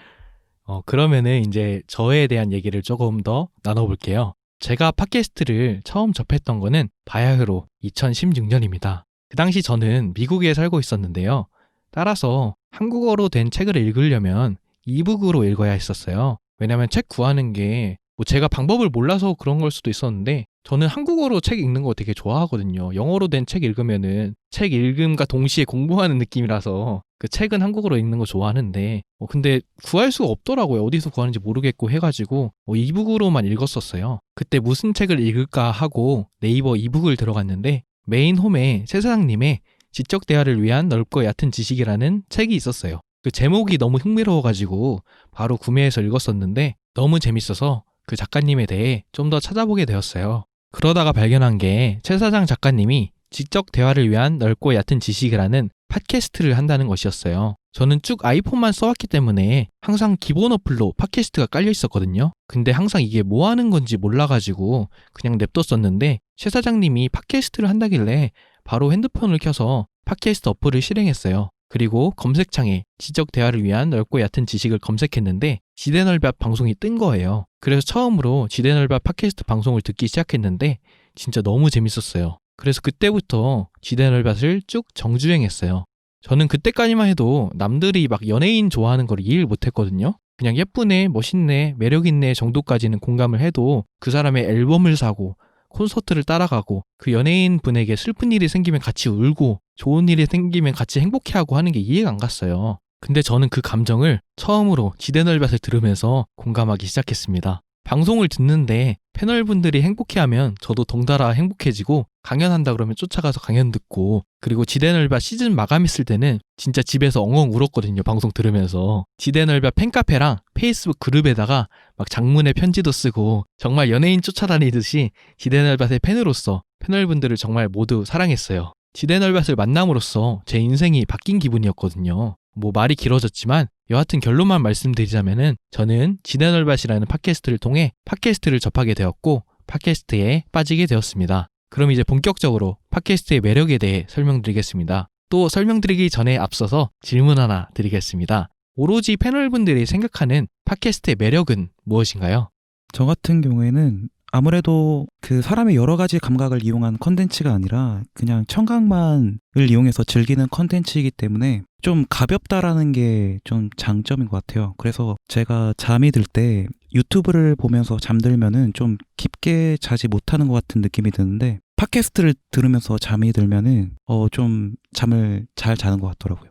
그러면은 이제 저에 대한 얘기를 조금 더 나눠볼게요. 제가 팟캐스트를 처음 접했던 거는 바야흐로 2016년입니다. 그 당시 저는 미국에 살고 있었는데요. 따라서 한국어로 된 책을 읽으려면 이북으로 읽어야 했었어요. 왜냐면 책 구하는 게 뭐 제가 방법을 몰라서 그런 걸 수도 있었는데 저는 한국어로 책 읽는 거 되게 좋아하거든요. 영어로 된 책 읽으면은 책 읽음과 동시에 공부하는 느낌이라서 그 책은 한국어로 읽는 거 좋아하는데 근데 구할 수가 없더라고요. 어디서 구하는지 모르겠고 해가지고 이북으로만 읽었었어요. 그때 무슨 책을 읽을까 하고 네이버 이북을 들어갔는데 메인 홈에 최 사장님의 지적 대화를 위한 넓고 얕은 지식이라는 책이 있었어요. 그 제목이 너무 흥미로워가지고 바로 구매해서 읽었었는데 너무 재밌어서 그 작가님에 대해 좀 더 찾아보게 되었어요. 그러다가 발견한 게 최 사장 작가님이 지적 대화를 위한 넓고 얕은 지식이라는 팟캐스트를 한다는 것이었어요. 저는 쭉 아이폰만 써왔기 때문에 항상 기본 어플로 팟캐스트가 깔려 있었거든요. 근데 항상 이게 뭐 하는 건지 몰라가지고 그냥 냅뒀었는데 최 사장님이 팟캐스트를 한다길래 바로 핸드폰을 켜서 팟캐스트 어플을 실행했어요. 그리고 검색창에 지적 대화를 위한 넓고 얕은 지식을 검색했는데 지대널밭 방송이 뜬 거예요. 그래서 처음으로 지대널밭 팟캐스트 방송을 듣기 시작했는데 진짜 너무 재밌었어요. 그래서 그때부터 지대널밭을 쭉 정주행했어요. 저는 그때까지만 해도 남들이 막 연예인 좋아하는 걸 이해를 못했거든요. 그냥 예쁘네, 멋있네, 매력있네 정도까지는 공감을 해도 그 사람의 앨범을 사고 콘서트를 따라가고 그 연예인 분에게 슬픈 일이 생기면 같이 울고 좋은 일이 생기면 같이 행복해하고 하는 게 이해가 안 갔어요. 근데 저는 그 감정을 처음으로 지대널밭을 들으면서 공감하기 시작했습니다. 방송을 듣는데 패널분들이 행복해하면 저도 덩달아 행복해지고 강연한다 그러면 쫓아가서 강연 듣고 그리고 지대널밭 시즌 마감했을 때는 진짜 집에서 엉엉 울었거든요. 방송 들으면서. 지대널밭 팬카페랑 페이스북 그룹에다가 막 장문의 편지도 쓰고 정말 연예인 쫓아다니듯이 지대널밭의 팬으로서 패널분들을 정말 모두 사랑했어요. 지대널밭을 만남으로써 제 인생이 바뀐 기분이었거든요. 뭐 말이 길어졌지만 여하튼 결론만 말씀드리자면은 저는 지대널밭이라는 팟캐스트를 통해 팟캐스트를 접하게 되었고 팟캐스트에 빠지게 되었습니다. 그럼 이제 본격적으로 팟캐스트의 매력에 대해 설명드리겠습니다. 또 설명드리기 전에 앞서서 질문 하나 드리겠습니다. 오로지 패널분들이 생각하는 팟캐스트의 매력은 무엇인가요? 저 같은 경우에는 아무래도 그 사람의 여러 가지 감각을 이용한 컨텐츠가 아니라 그냥 청각만을 이용해서 즐기는 컨텐츠이기 때문에 좀 가볍다라는 게 좀 장점인 것 같아요. 그래서 제가 잠이 들 때 유튜브를 보면서 잠들면은 좀 깊게 자지 못하는 것 같은 느낌이 드는데 팟캐스트를 들으면서 잠이 들면은 좀 잠을 잘 자는 것 같더라고요.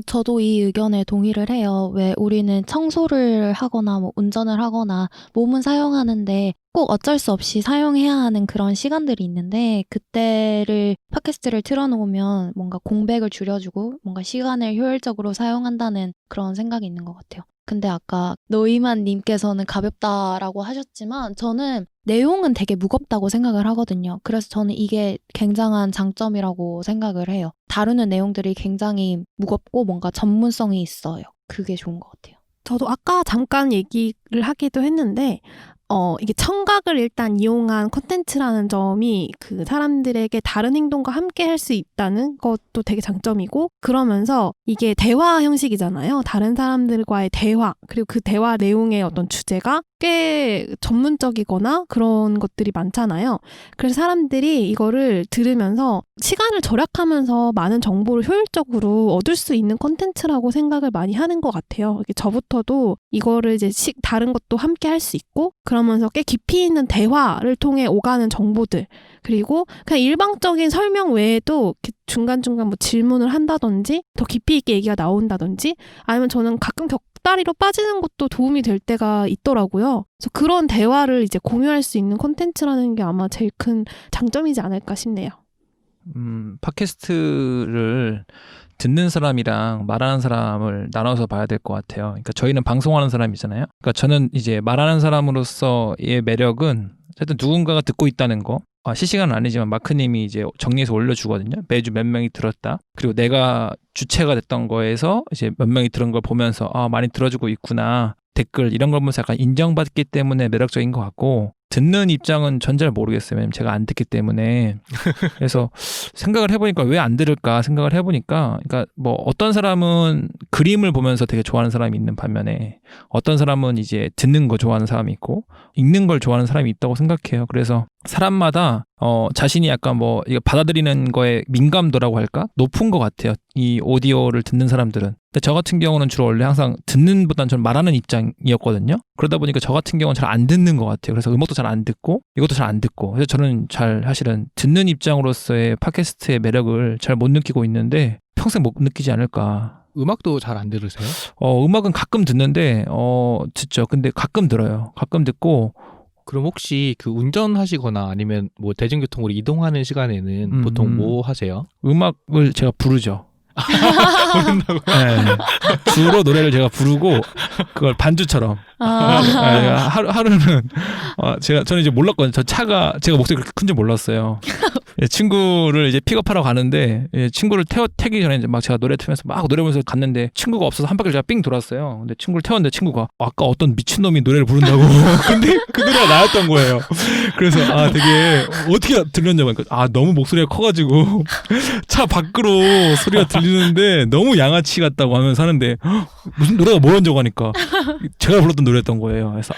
저도 이 의견에 동의를 해요. 왜 우리는 청소를 하거나 뭐 운전을 하거나 몸은 사용하는데 꼭 어쩔 수 없이 사용해야 하는 그런 시간들이 있는데 그때를 팟캐스트를 틀어놓으면 뭔가 공백을 줄여주고 뭔가 시간을 효율적으로 사용한다는 그런 생각이 있는 것 같아요. 근데 아까 노이만 님께서는 가볍다라고 하셨지만 저는 내용은 되게 무겁다고 생각을 하거든요. 그래서 저는 이게 굉장한 장점이라고 생각을 해요. 다루는 내용들이 굉장히 무겁고 뭔가 전문성이 있어요. 그게 좋은 것 같아요. 저도 아까 잠깐 얘기를 하기도 했는데 이게 청각을 일단 이용한 콘텐츠라는 점이 그 사람들에게 다른 행동과 함께 할 수 있다는 것도 되게 장점이고, 그러면서 이게 대화 형식이잖아요. 다른 사람들과의 대화, 그리고 그 대화 내용의 어떤 주제가 꽤 전문적이거나 그런 것들이 많잖아요. 그래서 사람들이 이거를 들으면서 시간을 절약하면서 많은 정보를 효율적으로 얻을 수 있는 콘텐츠라고 생각을 많이 하는 것 같아요. 이게 저부터도 이거를 이제 다른 것도 함께 할 수 있고, 그러면서 꽤 깊이 있는 대화를 통해 오가는 정보들, 그리고 그냥 일방적인 설명 외에도 중간중간 뭐 질문을 한다든지 더 깊이 있게 얘기가 나온다든지, 아니면 저는 가끔 격다리로 빠지는 것도 도움이 될 때가 있더라고요. 그래서 그런 대화를 이제 공유할 수 있는 콘텐츠라는 게 아마 제일 큰 장점이지 않을까 싶네요. 팟캐스트를 듣는 사람이랑 말하는 사람을 나눠서 봐야 될 것 같아요. 그러니까 저희는 방송하는 사람이잖아요. 그러니까 저는 이제 말하는 사람으로서의 매력은 어쨌든 누군가가 듣고 있다는 거. 실시간은 아니지만 마크님이 이제 정리해서 올려주거든요. 매주 몇 명이 들었다. 그리고 내가 주체가 됐던 거에서 이제 몇 명이 들은 걸 보면서 많이 들어주고 있구나. 댓글 이런 걸 보면서 약간 인정받기 때문에 매력적인 것 같고, 듣는 입장은 전 잘 모르겠어요. 왜냐면 제가 안 듣기 때문에. 그래서 생각을 해보니까 왜 안 들을까 생각을 해보니까, 그러니까 뭐 어떤 사람은 그림을 보면서 되게 좋아하는 사람이 있는 반면에 어떤 사람은 이제 듣는 거 좋아하는 사람이 있고 읽는 걸 좋아하는 사람이 있다고 생각해요. 그래서 사람마다 자신이 약간 뭐 이거 받아들이는 거에 민감도라고 할까? 높은 것 같아요. 이 오디오를 듣는 사람들은. 근데 저 같은 경우는 주로 원래 항상 듣는보다는 저는 말하는 입장이었거든요. 그러다 보니까 저 같은 경우는 잘 안 듣는 것 같아요. 그래서 음악도 잘 안 듣고 이것도 잘 안 듣고, 그래서 저는 잘 사실은 듣는 입장으로서의 팟캐스트의 매력을 잘 못 느끼고 있는데 평생 못 느끼지 않을까. 음악도 잘 안 들으세요? 음악은 가끔 듣는데 듣죠. 근데 가끔 들어요. 가끔 듣고. 그럼 혹시 그 운전하시거나 아니면 뭐 대중교통으로 이동하는 시간에는 보통 뭐 하세요? 음악을 제가 부르죠. 부른다고? 네. 주로 노래를 제가 부르고 그걸 반주처럼. 하루는 저는 이제 몰랐거든요. 저 차가 제가 목소리 그렇게 큰 줄 몰랐어요. 친구를 이제 픽업하러 가는데 친구를 태기 전에 이제 막 제가 노래 틀면서 막 노래 부르면서 갔는데 친구가 없어서 한 바퀴를 제가 삥 돌았어요. 근데 친구를 태웠는데 친구가 아까 어떤 미친놈이 노래를 부른다고. 근데 그 노래가 나였던 거예요. 그래서 되게 어떻게 들렸냐고 하니까 너무 목소리가 커가지고 차 밖으로 소리가 들리는데 너무 양아치 같다고 하면서 하는데 무슨 노래가 뭐였냐고 하니까 제가 불렀던 노래였던 거예요. 그래서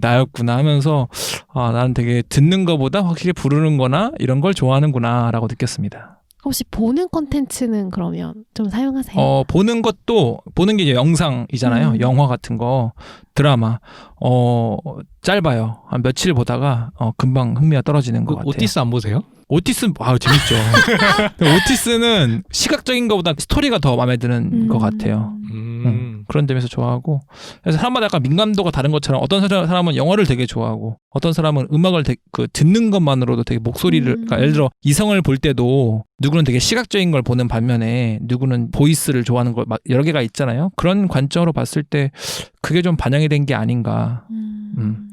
나였구나 하면서 나는 되게 듣는 거보다 확실히 부르는 거나 이런 걸 좋아하는구나 라고 느꼈습니다. 혹시 보는 콘텐츠는 그러면 좀 사용하세요? 보는 게 이제 영상이잖아요. 영화 같은 거, 드라마. 짧아요. 한 며칠 보다가 금방 흥미가 떨어지는 것 같아요. 오티스 안 보세요? 오티스 재밌죠. 오티스는 시각적인 것보다 스토리가 더 마음에 드는 것 같아요. 그런 점에서 좋아하고, 그래서 사람마다 약간 민감도가 다른 것처럼 어떤 사람은 영화를 되게 좋아하고 어떤 사람은 음악을 듣는 것만으로도 되게 목소리를 그러니까 예를 들어 이성을 볼 때도 누구는 되게 시각적인 걸 보는 반면에 누구는 보이스를 좋아하는 걸 막 여러 개가 있잖아요. 그런 관점으로 봤을 때 그게 좀 반영이 된 게 아닌가.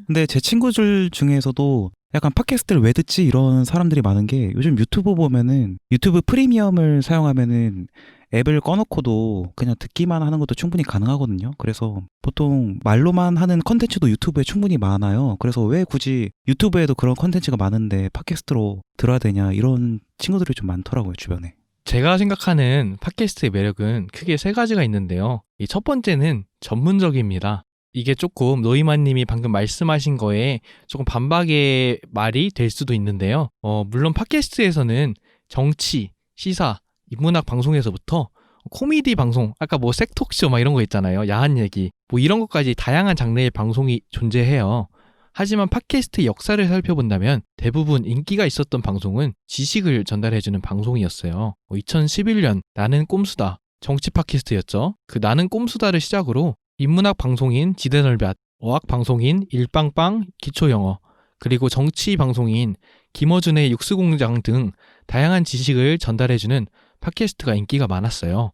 근데 제 친구들 중에서도 약간 팟캐스트를 왜 듣지 이런 사람들이 많은 게, 요즘 유튜브 보면은 유튜브 프리미엄을 사용하면은 앱을 꺼놓고도 그냥 듣기만 하는 것도 충분히 가능하거든요. 그래서 보통 말로만 하는 컨텐츠도 유튜브에 충분히 많아요. 그래서 왜 굳이 유튜브에도 그런 컨텐츠가 많은데 팟캐스트로 들어야 되냐, 이런 친구들이 좀 많더라고요, 주변에. 제가 생각하는 팟캐스트의 매력은 크게 세 가지가 있는데요. 이 첫 번째는 전문적입니다. 이게 조금 노이만님이 방금 말씀하신 거에 조금 반박의 말이 될 수도 있는데요. 물론 팟캐스트에서는 정치, 시사, 인문학 방송에서부터 코미디 방송, 아까 뭐 색톡쇼 막 이런 거 있잖아요. 야한 얘기, 뭐 이런 것까지 다양한 장르의 방송이 존재해요. 하지만 팟캐스트 역사를 살펴본다면 대부분 인기가 있었던 방송은 지식을 전달해주는 방송이었어요. 2011년 나는 꼼수다, 정치 팟캐스트였죠. 그 나는 꼼수다를 시작으로 인문학 방송인 지대널볕, 어학 방송인 일빵빵 기초영어, 그리고 정치 방송인 김어준의 육수공장 등 다양한 지식을 전달해주는 팟캐스트가 인기가 많았어요.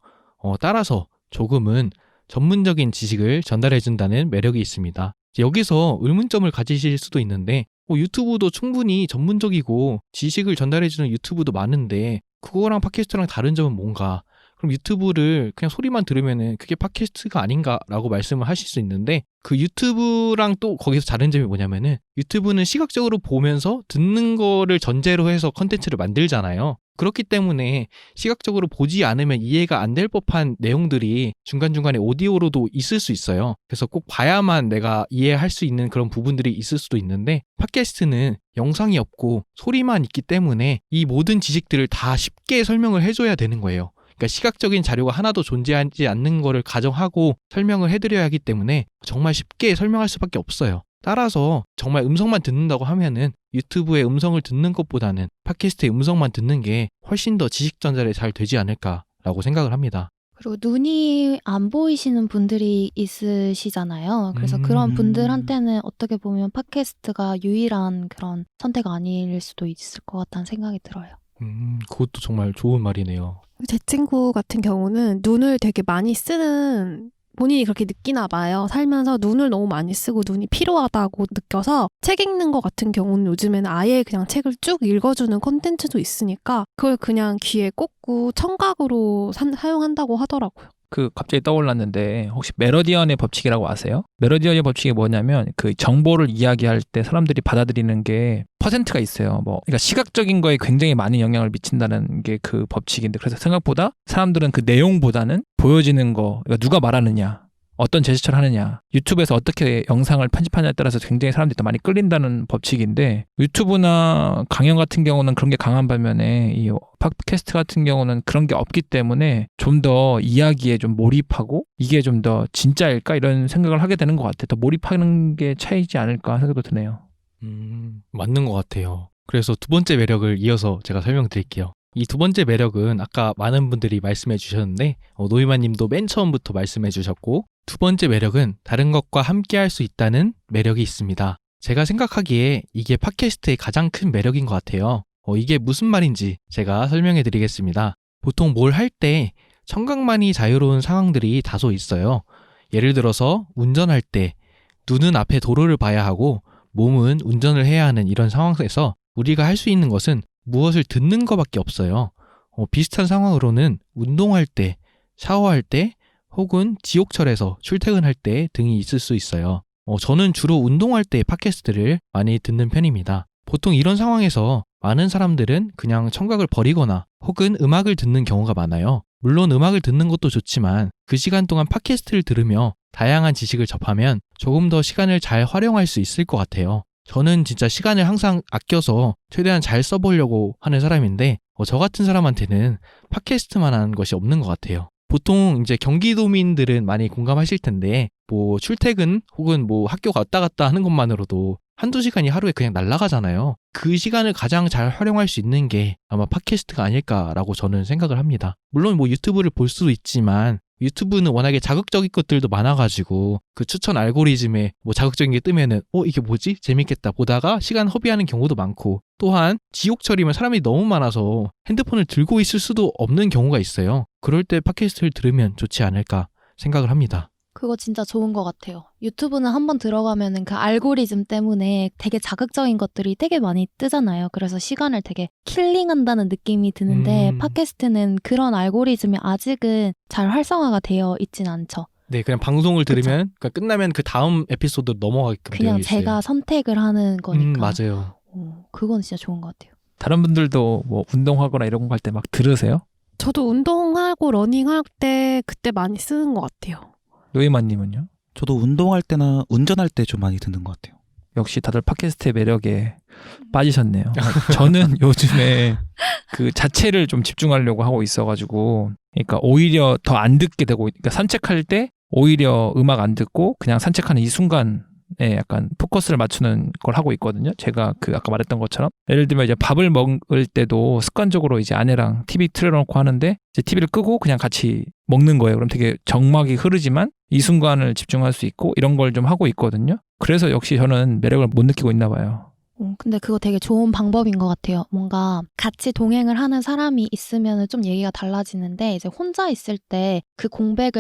따라서 조금은 전문적인 지식을 전달해준다는 매력이 있습니다. 여기서 의문점을 가지실 수도 있는데 유튜브도 충분히 전문적이고 지식을 전달해주는 유튜브도 많은데 그거랑 팟캐스트랑 다른 점은 뭔가? 그럼 유튜브를 그냥 소리만 들으면은 그게 팟캐스트가 아닌가라고 말씀을 하실 수 있는데 그 유튜브랑 또 거기서 다른 점이 뭐냐면은 유튜브는 시각적으로 보면서 듣는 거를 전제로 해서 컨텐츠를 만들잖아요. 그렇기 때문에 시각적으로 보지 않으면 이해가 안 될 법한 내용들이 중간중간에 오디오로도 있을 수 있어요. 그래서 꼭 봐야만 내가 이해할 수 있는 그런 부분들이 있을 수도 있는데 팟캐스트는 영상이 없고 소리만 있기 때문에 이 모든 지식들을 다 쉽게 설명을 해줘야 되는 거예요. 그러니까 시각적인 자료가 하나도 존재하지 않는 거를 가정하고 설명을 해드려야 하기 때문에 정말 쉽게 설명할 수밖에 없어요. 따라서 정말 음성만 듣는다고 하면은 유튜브의 음성을 듣는 것보다는 팟캐스트의 음성만 듣는 게 훨씬 더 지식 전달에 잘 되지 않을까라고 생각을 합니다. 그리고 눈이 안 보이시는 분들이 있으시잖아요. 그래서 그런 분들한테는 어떻게 보면 팟캐스트가 유일한 그런 선택 아닐 수도 있을 것 같다는 생각이 들어요. 그것도 정말 좋은 말이네요. 제 친구 같은 경우는 눈을 되게 많이 쓰는 본인이 그렇게 느끼나 봐요. 살면서 눈을 너무 많이 쓰고 눈이 피로하다고 느껴서 책 읽는 것 같은 경우는 요즘에는 아예 그냥 책을 쭉 읽어주는 콘텐츠도 있으니까 그걸 그냥 귀에 꽂고 청각으로 사용한다고 하더라고요. 갑자기 떠올랐는데 혹시 메러디언의 법칙이라고 아세요? 메러디언의 법칙이 뭐냐면 그 정보를 이야기할 때 사람들이 받아들이는 게 퍼센트가 있어요. 그러니까 시각적인 거에 굉장히 많은 영향을 미친다는 게 그 법칙인데 그래서 생각보다 사람들은 그 내용보다는 보여지는 거, 그러니까 누가 말하느냐, 어떤 제스처를 하느냐, 유튜브에서 어떻게 영상을 편집하냐에 따라서 굉장히 사람들이 더 많이 끌린다는 법칙인데 유튜브나 강연 같은 경우는 그런 게 강한 반면에 이 팟캐스트 같은 경우는 그런 게 없기 때문에 좀 더 이야기에 좀 몰입하고 이게 좀 더 진짜일까 이런 생각을 하게 되는 것 같아요. 더 몰입하는 게 차이지 않을까 생각도 드네요. 맞는 것 같아요. 그래서 두 번째 매력을 이어서 제가 설명드릴게요. 이 두 번째 매력은 아까 많은 분들이 말씀해 주셨는데 노이만 님도 맨 처음부터 말씀해 주셨고 두 번째 매력은 다른 것과 함께 할 수 있다는 매력이 있습니다. 제가 생각하기에 이게 팟캐스트의 가장 큰 매력인 것 같아요. 이게 무슨 말인지 제가 설명해 드리겠습니다. 보통 뭘 할 때 청각만이 자유로운 상황들이 다소 있어요. 예를 들어서 운전할 때 눈은 앞에 도로를 봐야 하고 몸은 운전을 해야 하는 이런 상황에서 우리가 할 수 있는 것은 무엇을 듣는 것밖에 없어요. 비슷한 상황으로는 운동할 때, 샤워할 때, 혹은 지옥철에서 출퇴근할 때 등이 있을 수 있어요. 저는 주로 운동할 때 팟캐스트를 많이 듣는 편입니다. 보통 이런 상황에서 많은 사람들은 그냥 청각을 버리거나 혹은 음악을 듣는 경우가 많아요. 물론 음악을 듣는 것도 좋지만 그 시간 동안 팟캐스트를 들으며 다양한 지식을 접하면 조금 더 시간을 잘 활용할 수 있을 것 같아요. 저는 진짜 시간을 항상 아껴서 최대한 잘 써보려고 하는 사람인데 저 같은 사람한테는 팟캐스트만한 것이 없는 것 같아요. 보통 이제 경기도민들은 많이 공감하실 텐데 출퇴근 혹은 학교 왔다 갔다 하는 것만으로도 한두 시간이 하루에 그냥 날아가잖아요. 그 시간을 가장 잘 활용할 수 있는 게 아마 팟캐스트가 아닐까라고 저는 생각을 합니다. 물론 유튜브를 볼 수도 있지만 유튜브는 워낙에 자극적인 것들도 많아가지고 그 추천 알고리즘에 자극적인 게 뜨면은 이게 뭐지? 재밌겠다 보다가 시간 허비하는 경우도 많고 또한 지옥철이면 사람이 너무 많아서 핸드폰을 들고 있을 수도 없는 경우가 있어요. 그럴 때 팟캐스트를 들으면 좋지 않을까 생각을 합니다. 그거 진짜 좋은 것 같아요. 유튜브는 한번 들어가면은 그 알고리즘 때문에 되게 자극적인 것들이 되게 많이 뜨잖아요. 그래서 시간을 되게 킬링한다는 느낌이 드는데 팟캐스트는 그런 알고리즘이 아직은 잘 활성화가 되어 있진 않죠. 네, 그냥 방송을 들으면 그러니까 끝나면 그 다음 에피소드로 넘어가게끔 그냥 되어 있어요. 제가 선택을 하는 거니까. 맞아요. 그건 진짜 좋은 것 같아요. 다른 분들도 운동하거나 이런 거 할 때 막 들으세요? 저도 운동하고 러닝할 때 그때 많이 쓰는 것 같아요. 노이만님은요? 저도 운동할 때나 운전할 때 좀 많이 듣는 것 같아요. 역시 다들 팟캐스트의 매력에 빠지셨네요. 저는 요즘에 그 자체를 좀 집중하려고 하고 있어가지고 그러니까 오히려 더 안 듣게 되고 그러니까 산책할 때 오히려 음악 안 듣고 그냥 산책하는 이 순간에 약간 포커스를 맞추는 걸 하고 있거든요. 제가 아까 말했던 것처럼 예를 들면 이제 밥을 먹을 때도 습관적으로 이제 아내랑 TV 틀어놓고 하는데 이제 TV를 끄고 그냥 같이 먹는 거예요. 그럼 되게 정막이 흐르지만 이 순간을 집중할 수 있고 이런 걸 좀 하고 있거든요. 그래서 역시 저는 매력을 못 느끼고 있나 봐요. 근데 그거 되게 좋은 방법인 것 같아요. 뭔가 같이 동행을 하는 사람이 있으면 좀 얘기가 달라지는데 이제 혼자 있을 때 그 공백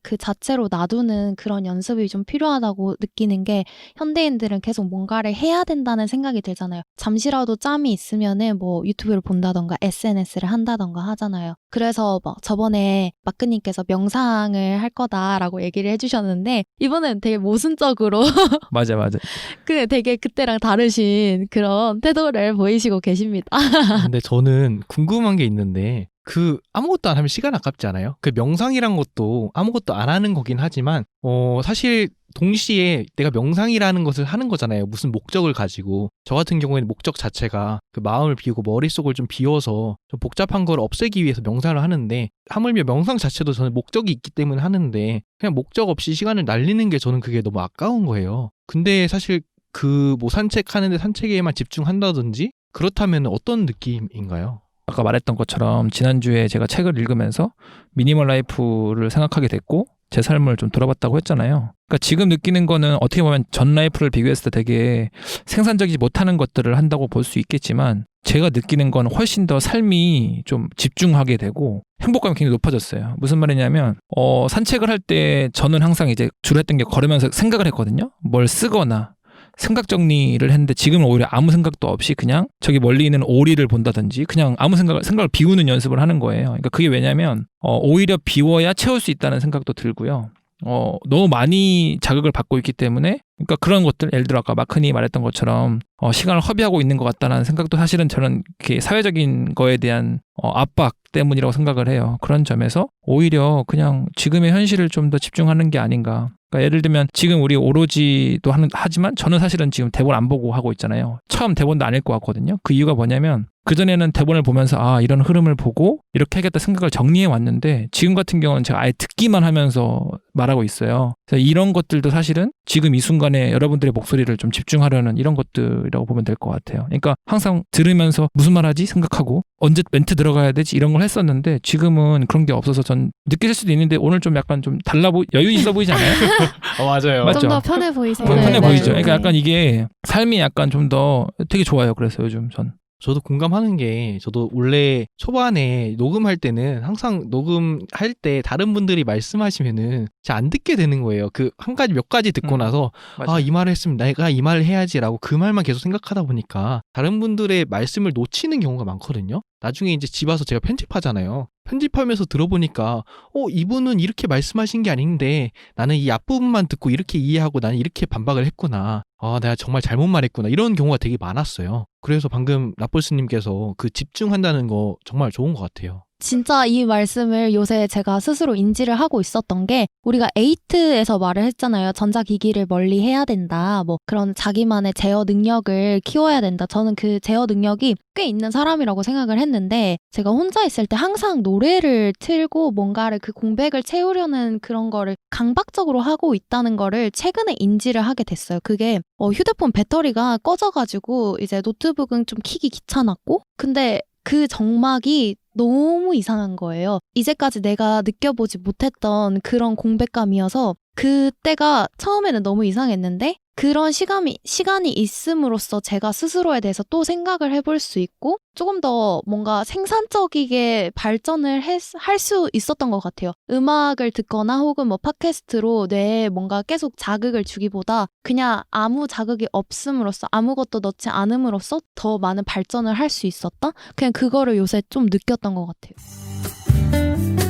그 자체로 놔두는 그런 연습이 좀 필요하다고 느끼는 게 현대인들은 계속 뭔가를 해야 된다는 생각이 들잖아요. 잠시라도 짬이 있으면은 뭐 유튜브를 본다던가 SNS를 한다던가 하잖아요. 그래서 막 저번에 마크님께서 명상을 할 거다라고 얘기를 해주셨는데 이번엔 되게 모순적으로 맞아. 그 되게 그때랑 다르신 그런 태도를 보이시고 계십니다. 근데 저는 궁금한 게 있는데 그 아무것도 안 하면 시간 아깝지 않아요? 그 명상이란 것도 아무것도 안 하는 거긴 하지만 사실 동시에 내가 명상이라는 것을 하는 거잖아요. 무슨 목적을 가지고. 저 같은 경우에는 목적 자체가 그 마음을 비우고 머릿속을 좀 비워서 좀 복잡한 걸 없애기 위해서 명상을 하는데 하물며 명상 자체도 저는 목적이 있기 때문에 하는데 그냥 목적 없이 시간을 날리는 게 저는 그게 너무 아까운 거예요. 근데 사실 그 뭐 산책하는데 산책에만 집중한다든지 그렇다면 어떤 느낌인가요? 아까 말했던 것처럼 지난주에 제가 책을 읽으면서 미니멀 라이프를 생각하게 됐고 제 삶을 좀 돌아봤다고 했잖아요. 그러니까 지금 느끼는 거는 어떻게 보면 전 라이프를 비교했을 때 되게 생산적이지 못하는 것들을 한다고 볼 수 있겠지만 제가 느끼는 건 훨씬 더 삶이 좀 집중하게 되고 행복감이 굉장히 높아졌어요. 무슨 말이냐면 산책을 할 때 저는 항상 이제 주로 했던 게 걸으면서 생각을 했거든요. 뭘 쓰거나 생각 정리를 했는데 지금은 오히려 아무 생각도 없이 그냥 저기 멀리 있는 오리를 본다든지 그냥 아무 생각을 비우는 연습을 하는 거예요. 그러니까 그게 왜냐면 오히려 비워야 채울 수 있다는 생각도 들고요. 너무 많이 자극을 받고 있기 때문에 그러니까 그런 것들 예를 들어 아까 마크니 말했던 것처럼 시간을 허비하고 있는 것 같다는 생각도 사실은 저는 이렇게 사회적인 거에 대한 압박 때문이라고 생각을 해요. 그런 점에서 오히려 그냥 지금의 현실을 좀 더 집중하는 게 아닌가. 그러니까 예를 들면 지금 우리 오로지도 하지만 저는 사실은 지금 대본 안 보고 하고 있잖아요. 처음 대본도 안 읽고 왔거든요. 그 이유가 뭐냐면 그전에는 대본을 보면서 이런 흐름을 보고 이렇게 하겠다 생각을 정리해 왔는데 지금 같은 경우는 제가 아예 듣기만 하면서 말하고 있어요. 그래서 이런 것들도 사실은 지금 이 순간에 여러분들의 목소리를 좀 집중하려는 이런 것들이라고 보면 될 것 같아요. 그러니까 항상 들으면서 무슨 말 하지 생각하고 언제 멘트 들어가야 되지 이런 걸 했었는데 지금은 그런 게 없어서 전 느끼실 수도 있는데 오늘 좀 약간 좀 여유 있어 보이지 않아요? 맞아요. 맞죠? 좀 더 편해 보이세요. 편해 네, 보이죠. 네. 그러니까 약간 이게 삶이 약간 좀 더 되게 좋아요. 그래서 요즘 전. 저도 공감하는 게 저도 원래 초반에 녹음할 때는 항상 녹음할 때 다른 분들이 말씀하시면은 잘 안 듣게 되는 거예요. 그 한 가지 몇 가지 듣고 나서 이 말을 했으면 내가 이 말을 해야지라고 그 말만 계속 생각하다 보니까 다른 분들의 말씀을 놓치는 경우가 많거든요. 나중에 이제 집 와서 제가 편집하잖아요. 편집하면서 들어보니까 이분은 이렇게 말씀하신 게 아닌데 나는 이 앞부분만 듣고 이렇게 이해하고 나는 이렇게 반박을 했구나. 내가 정말 잘못 말했구나. 이런 경우가 되게 많았어요. 그래서 방금 라폴스님께서 그 집중한다는 거 정말 좋은 것 같아요. 진짜 이 말씀을 요새 제가 스스로 인지를 하고 있었던 게 우리가 에이트에서 말을 했잖아요. 전자기기를 멀리 해야 된다. 뭐 그런 자기만의 제어 능력을 키워야 된다. 저는 그 제어 능력이 꽤 있는 사람이라고 생각을 했는데 제가 혼자 있을 때 항상 노래를 틀고 뭔가를 그 공백을 채우려는 그런 거를 강박적으로 하고 있다는 거를 최근에 인지를 하게 됐어요. 그게 휴대폰 배터리가 꺼져가지고 이제 노트북은 좀 켜기 귀찮았고 근데 그 정막이 너무 이상한 거예요. 이제까지 내가 느껴보지 못했던 그런 공백감이어서 그때가 처음에는 너무 이상했는데 그런 시간이 있음으로써 제가 스스로에 대해서 또 생각을 해볼 수 있고 조금 더 뭔가 생산적이게 발전을 할 수 있었던 것 같아요. 음악을 듣거나 혹은 뭐 팟캐스트로 뇌에 뭔가 계속 자극을 주기보다 그냥 아무 자극이 없음으로써 아무것도 넣지 않음으로써 더 많은 발전을 할 수 있었다? 그냥 그거를 요새 좀 느꼈던 것 같아요.